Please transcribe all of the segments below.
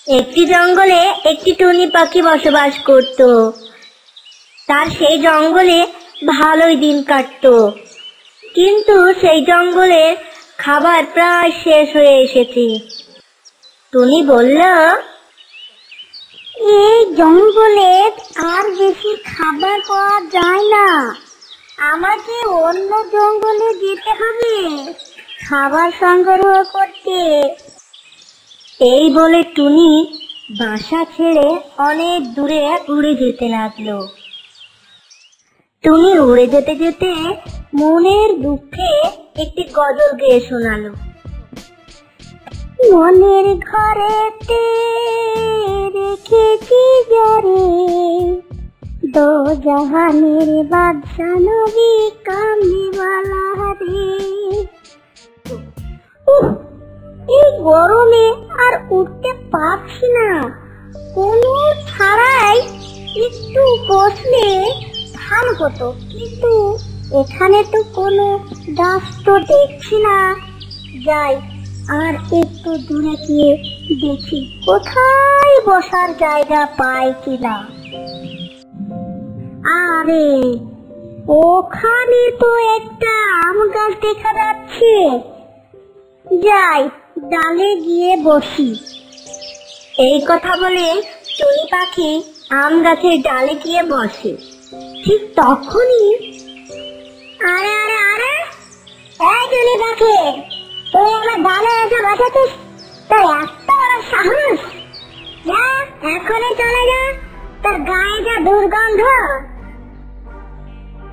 একটি জঙ্গলে একটি টুনি পাখি বসবাস করত। তার সেই জঙ্গলে ভালোই দিন কাটতো, কিন্তু সেই জঙ্গলের খাবার প্রায় শেষ হয়ে এসেছে। টুনি বলল, এই জঙ্গলে আর বেশি খাবার পাওয়া যায় না, আমাকে অন্য জঙ্গলে যেতে হবে খাবার সংগ্রহ করতে। এই বলে টুনি বাসা ছেড়ে অনেক দূরে উড়ে যেতে লাগলো। টুনি উড়ে যেতে যেতে মনের দুঃখে একটি গজল গেয়ে শোনালো। মনের ঘরেতে রেখেছি যারে, দো জাহানের বাদশা নবী কামলিওয়ালা রে। এই গরমে আর উঠতে পারছি না, কোনো ছাড়াই একটু বসলে ভালো হতো, কিন্তু এখানে তো কোনো গাছ তো দেখছি না। যাই আর একটু দূরে গিয়ে দেখি কোথায় বসার জায়গা পাই কিনা। আরে ওখানে তো একটা আম গাছ দেখা যাচ্ছে, যাই ডালে গিয়ে বসি। এই কথা বলে টুনি পাখি আম গাছের ডালে গিয়ে বসে। ঠিক তখনই, আরে আরে আরে, এই টুনি পাখি, তুই আমার ডালে এসে বসেছিস, তোর এত বড় সাহস! যা এখনই চলে যা, তোর গায়ে যা দুর্গন্ধ।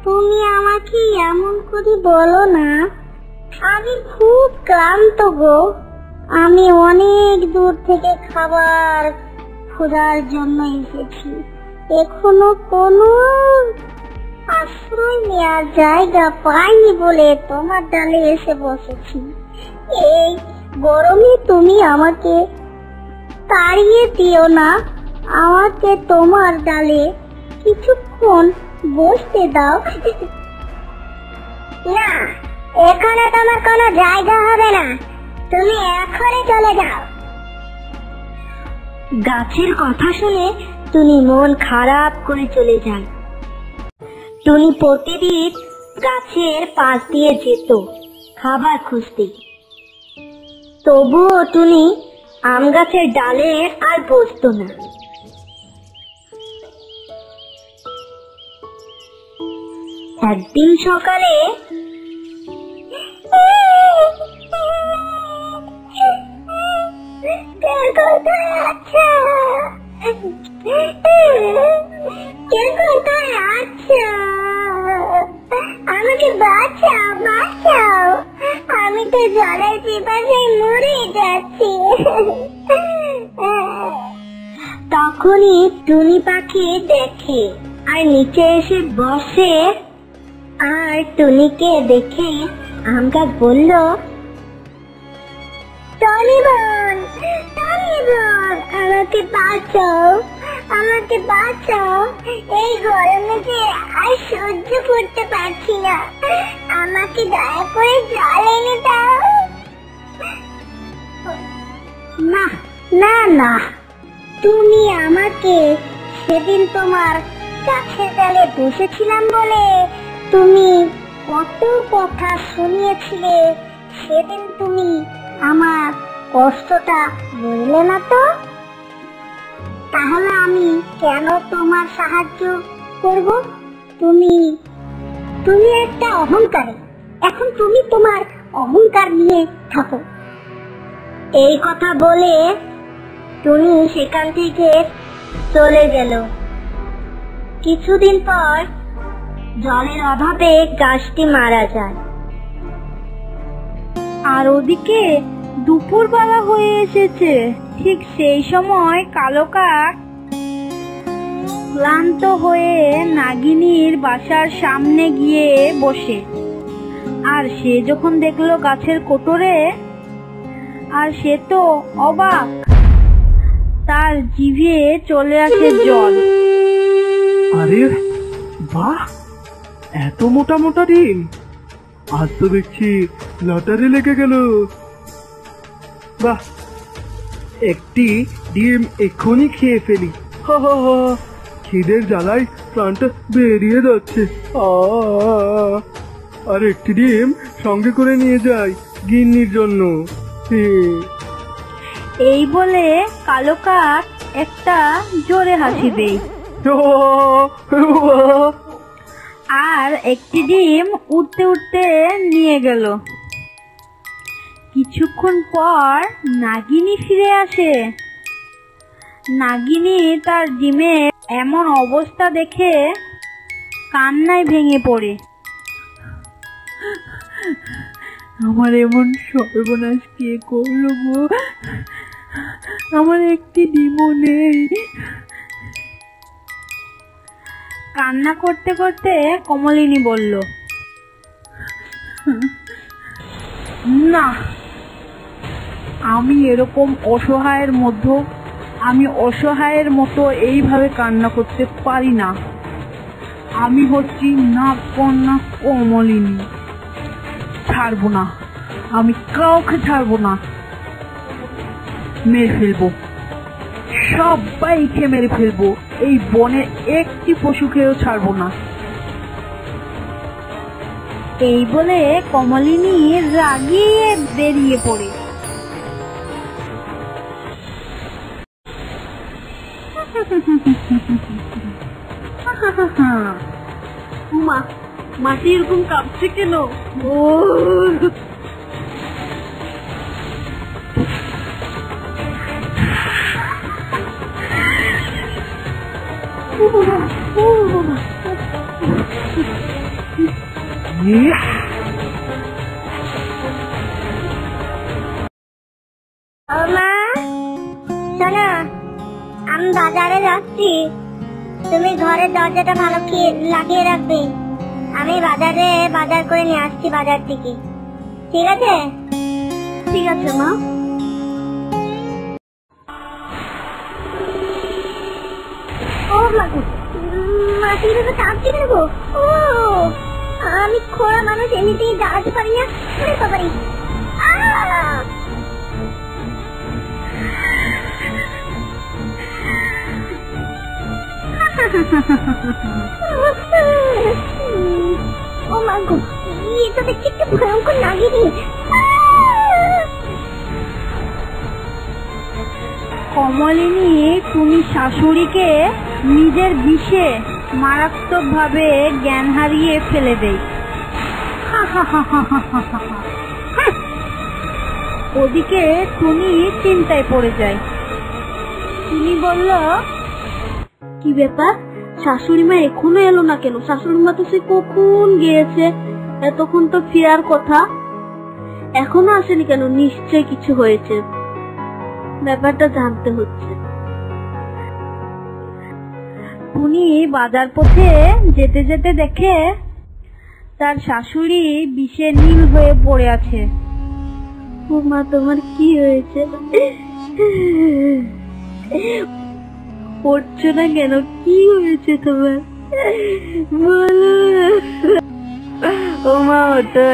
তুমি আমাকে এমন করে বলো না, আমি খুব ক্লান্ত গো। আমি অনেক দূর থেকে খাবার খোঁজার জন্য এসেছি, এখনো কোনো আশ্রয় নেওয়ার জায়গা পাইনি বলে তোমার ডালে এসে বসেছি। এই গরমে তুমি আমাকে তাড়িয়ে দিও না, আমাকে তোমার ডালে কিছুক্ষণ বসতে দাও। না, এখানে তোমার কোনো জায়গা হবে না, তুমি এখনই চলে যাও। গাছের কথা শুনে টুনি মন খারাপ করে চলে যায়। টুনি প্রতিদিন গাছের পাশ দিয়ে যেত খাবার খুঁজতে, তবুও টুনি আম গাছের ডালে আর বসতো না। একদিন সকালে আমাকে বাঁচাও বাঁচাও, আমি তো জলের পিপাসায় মরে যাচ্ছি। তখনই টুনি পাখি দেখে আর নিচে এসে বসে। আর টুনিকে দেখে আম গাছ বলল, টনি বোন, টনি বোন, আমাকে বাঁচাও, আমাকে বাঁচাও, এই গরমে যে আর সহ্য করতে পারছি না, আমাকে দয়া করে জল এনে দাও। না না না, তুমি আমাকে সেদিন তোমার গাছের ডালে বসেছিলাম বলে তুমি কত কথা শুনিয়েছিলে, সেদিন তুমি আমার কষ্টটা বুঝলে না তো? তাহলে আমি কেন তোমার সাহায্য করব? তুমি তুমি একটা অহংকারী, এখন তুমি তোমার অহংকার নিয়ে থাকো। এই কথা বলে টুনি সেখান থেকে চলে গেল। কিছুদিন পর জলের অভাবে গাছটি মারা যায়। আর ওদিকে দুপুরবেলা হয়ে এসেছে। ঠিক সেই সময় কালো কাক ক্লান্ত হয়ে নাগিনীর বাসার সামনে গিয়ে বসে। আর সে যখন দেখলো গাছের কোটরে, আর সে তো অবাক, তার জিভে চলে আসে জল। আরে বাহ, এত মোটা মোটা ডিম! আজ তো দেখছি লটারি লেগে গেল। বাহ, একটি ডিম এক্ষুনি খেয়ে ফেলি। হা হা হা, খিদের জ্বালায় প্রাণটা বেরিয়ে যাচ্ছে। আর একটি ডিম সঙ্গে করে নিয়ে যাই গিন্নির জন্য। এই বলে কালো কাক একটা জোরে হাসি দেয় আর একটি ডিম উঠতে উঠতে নিয়ে গেল। কিছুক্ষণ পর নাগিনী ফিরে আসে। নাগিনী তার ডিমের এমন অবস্থা দেখে কান্নায় ভেঙে পড়ে। আমার এমন সর্বনাশ কে করলো গো, আমার একটি ডিমও নেই। কান্না করতে করতে কমলিনী বলল, না, আমি এরকম অসহায়ের মতো এইভাবে কান্না করতে পারি না। আমি হচ্ছি নাগকন্যা কমলিনী, ছাড়বো না, আমি কাউকে ছাড়বো না, মেরে ফেলবো, সবাইকে মেরে ফেলবো, এই বনে একটি পশুকেও ছাড়বো না। এই বলে কমলিনী রাগিয়ে বেরিয়ে পড়ে। মাটি এরকম কাঁপছে কেন? ও মা, শোনো, আমি বাজারে যাচ্ছি, তুমি ঘরের দরজাটা ভালো লাগিয়ে রাখবে। আমি বাজারে বাজার করে নিয়ে আসছি বাজার থেকে, ঠিক আছে? ঠিক আছে মা। ও মাগো, মাটির উপর কাঁপছি কেন গো? ও, আমি খোড়া মানুষ, এমনিতেই দাঁড়াতে পারি না। বাবারি, ও মা গো, এটা দেখছি একটা ভয়ঙ্কর নাগিনী। কমলিনী টুনির শাশুড়িকে নিজের বিষে মারাত্মক ভাবে জ্ঞান হারিয়ে ফেলে দেয়। ওদিকে টুনি চিন্তায় পড়ে যায়। টুনি বলল, কি ব্যাপার, শাশুড়ি মা এখনো এলো না কেন? শাশুড়ি মা তো সে কখন গিয়েছে, এতক্ষণ তো ফেরার কথা, এখনো আসেনি কেন? নিশ্চয় কিছু হয়েছে, ব্যাপারটা জানতে হচ্ছে। টুনি বাজার পথে যেতে যেতে দেখে তার শাশুড়ি বিষে নীল হয়ে পড়ে আছে। ও মা, তোমার কি হয়েছে? পড়ছো না কেন? কি হয়েছে তোমার, বলো। ও মা, তো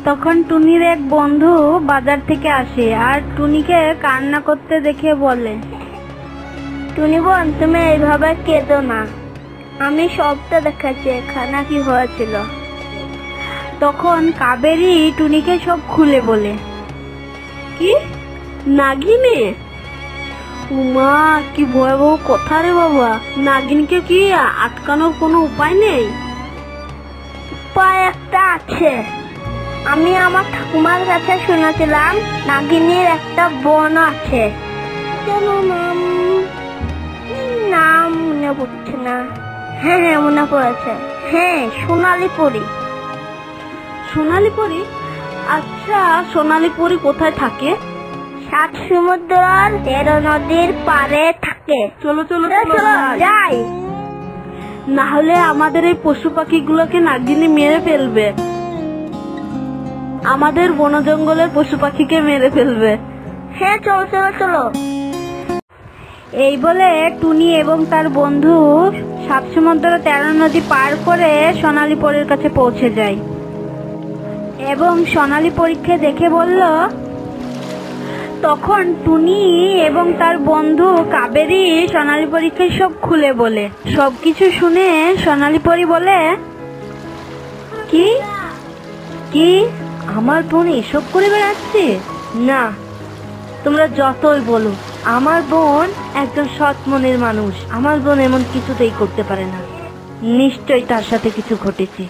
তখন টুনির এক বন্ধু বাজার থেকে আসে আর টুনিকে কান্না করতে দেখে বলে, টুনি বোন, তুমি এইভাবে কেঁদো না, আমি সবটা দেখাচ্ছি এখানে কি হয়েছিল। তখন কাবেরী টুনিকে সব খুলে বলে। কি নাগিনী? উমা, কি ভয়াবহ কথা রে বাবা, নাগিনকে কি আটকানোর কোনো উপায় নেই? উপায় একটা আছে, আমি আমার ঠাকুমার কাছে শুনেছিলাম নাগিনীর একটা বোন আছে। কেন নাম মনে পড়ছে না। হ্যাঁ হ্যাঁ, মনে পড়েছে, হ্যাঁ, সোনালী পরী। সোনালী পরী? আচ্ছা, সোনালী পরী কোথায় থাকে? 7 সমুদ্রের 13 নদীর পারে থাকে। চলো চলো যাই, না হলে আমাদের এই পশু পাখিগুলোকে নাগিনী মেরে ফেলবে, আমাদের বন জঙ্গলের পশু পাখিকে মেরে ফেলবে। হ্যাঁ, চলো চলো চলো। এই বলে টুনি এবং তার বন্ধু 7 সমুদ্র 13 নদী পার করে সোনালী পরীর কাছে পৌঁছে যায়। এবং সোনালী পরীকে দেখে বলল। তখন টুনি এবং তার বন্ধু কাবেরী সোনালী পরীকে সব খুলে বলে। সবকিছু শুনে সোনালী পরী বলে, কি কি আমার বোন এসব করে বেড়াচ্ছে? না, তোমরা যতই বলো, আমার বোন একজন সৎ মনের মানুষ। আমার বোন এমন কিছুতেই করতে পারে না। নিশ্চয়ই তার সাথে কিছু ঘটেছে।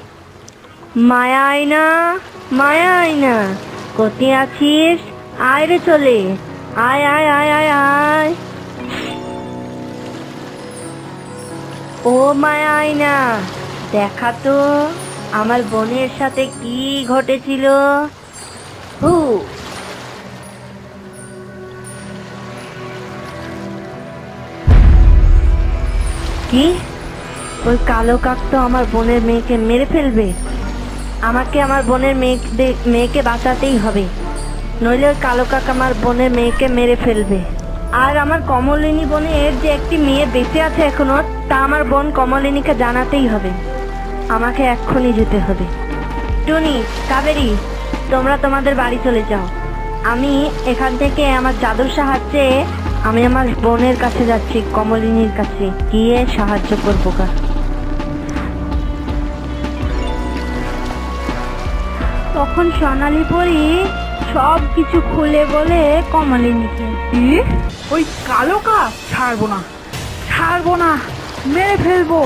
মায়া আয়না, মায়া আয়না, কোথায় আছিস? আয় রে চলে, আয় আয় আয় আয় আয়। ও মায়া আয়না, দেখা তো আমার বোনের সাথে কি ঘটেছিল। হু, কি? ওই কালো কাক তো আমার বোনের মেয়েকে মেরে ফেলবে। আমাকে আমার বোনের মেয়েকে বাঁচাতেই হবে, নইলে ওই কালো কাক আমার বোনের মেয়েকে মেরে ফেলবে। আর আমার কমলিনী বোনের যে একটি মেয়ে বেঁচে আছে এখনো, তা আমার বোন কমলিনীকে জানাতেই হবে। আমাকে এক্ষুনি যেতে হবে। টুনি, কাবেরী, তোমরা তোমাদের বাড়ি চলে যাও। আমি এখান থেকে আমার জাদুর সাহায্যে আমি আমার বোনের কাছে যাচ্ছি, কমলিনীর কাছে গিয়ে সাহায্য করবো। তখন সোনালী পরী সব কিছু খুলে বলে কমলিনীকে। ওই কালো কাক ছাড়বো না, ছাড়বো না, মেরে ফেলবো।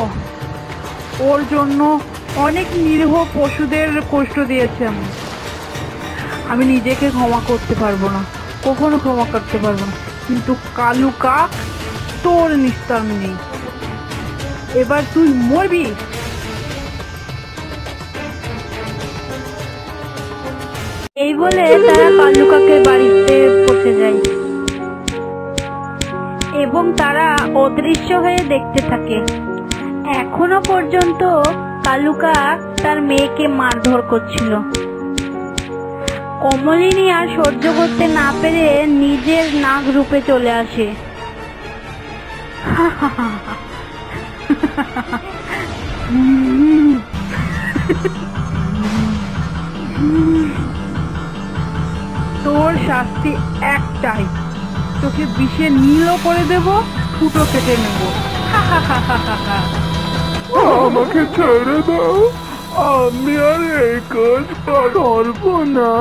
ওর জন্য অনেক নিরীহ পশুদের কষ্ট দিয়েছে। আমি নিজেকে ক্ষমা করতে পারবো না, কখনো ক্ষমা করতে পারবো না। কিন্তু কালু কাক, তোর নিস্তার নেই। এবার তুই মরবি। এই বলে তারা কালু কাকের বাড়িতে পৌঁছে যায় এবং তারা অদৃশ্য হয়ে দেখতে থাকে। এখনো পর্যন্ত কালু কাক তার মেয়েকে মারধর করছিল। কমলিনী আর সহ্য করতে না পেরে নিজের নাগ রূপে চলে আসে। তোর শাস্তি একটাই, তোকে বিষে নীলও করে দেব, ফুটো কেটে নেব। আমাকে ছেড়ে দাও, আমি আর এই কাজ করবো না।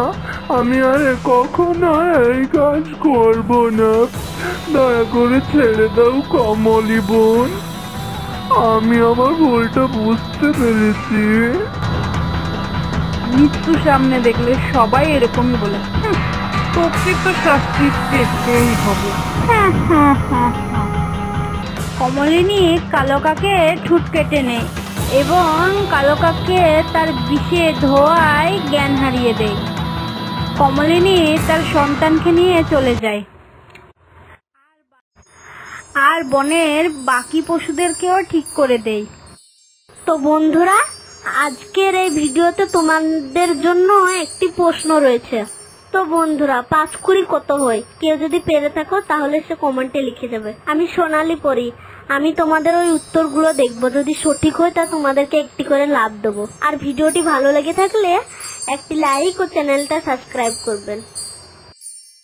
আমি আর কখনো এই কাজ করবো না। দয়া করে ছেড়ে দাও কমলি বোন, আমি আমার ভুলটা বুঝতে পেরেছি। মৃত্যু সামনে দেখলে সবাই এরকমই বলে, তোকে তো শাস্তি পেতেই হবে। কমলিনী কালো কাকে ঠুট কেটে নেয় এবং কালো কাককে তার বিষে ধোয়ায় জ্ঞান হারিয়ে দেয়। কমলিনী তার সন্তানকে নিয়ে চলে যায় আর বনের বাকি পশুদেরকেও ঠিক করে দেয়। তো বন্ধুরা, আজকের এই ভিডিওতে তোমাদের জন্য একটি প্রশ্ন রয়েছে। তো বন্ধুরা, 5 কুড়ি কত হয়? কেউ যদি পেরে থাকো তাহলে সে কমেন্টে লিখে যাবে। আমি সোনালী পরী, আমি তোমাদের ওই উত্তরগুলো দেখবো। যদি সঠিক হয় তা তোমাদেরকে একটি করে লাভ দেবো। আর ভিডিওটি ভালো লেগে থাকলে একটি লাইক ও চ্যানেলটা সাবস্ক্রাইব করবেন।